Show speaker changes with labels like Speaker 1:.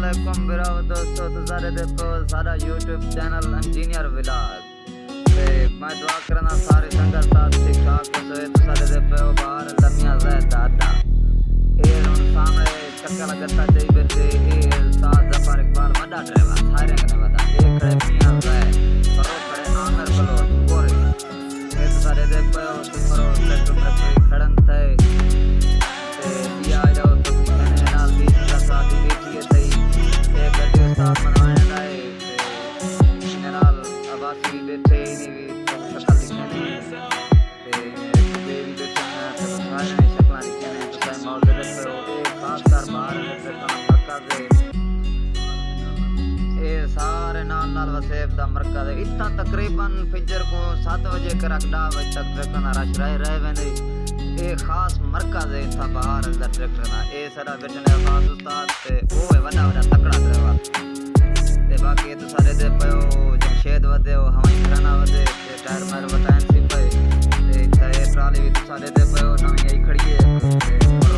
Speaker 1: वालेकुम बिराओ दोस्तों, तुसारे दे पे सारा यूट्यूब चैनल इंजीनियर विलाग ते मैं दुआ करना सारी संगत साथ ठीक ठाक हो सोए तुसारे दे पे बाहर लमिया ज़ैद दादा ए उन सामने चक्का लगता जाई बेटे ए साथ जफर इकबाल वड्डा ड्राइवर सारे ने बता ए खड़े मियां ज़ैद करो खड़े आमिर बलोच कोरे ए तुसारे दे पे सुपरो ट्रैक्टर में कोई खड़न थे ते दिया जाओ तो मैंने नाल भी साथी बैठी है सही एक गड्डी साथ मनवाने लाए ते नाल आवासी बैठे नहीं शक्ल दिखने ते बेबी बैठे ना तो सारे ने शक्ल दिखने तो सारे मौजूद है एक खास कर बाहर से काम मरकज ए सारे नाल वसेब दा मरकज इतना तकरीबन फजर को 7 बजे के रखड़ा बजे तक ट्रैक्टर रश रहे वेंदे ए खास मरकज है इतना बाहर दा ट्रैक्टर ना ए सारा बैठने खास उस्ताद ते ओ है वड्डा वड्डा तकड़ा ड्राइवर ते बाकी तो सारे दे पयो जमशेद वदे हो हवाई कराना वदे ते टायर मार बताएं सी पे ते ट्राली भी तो सारे दे पयो नवी आई खड़ी है ते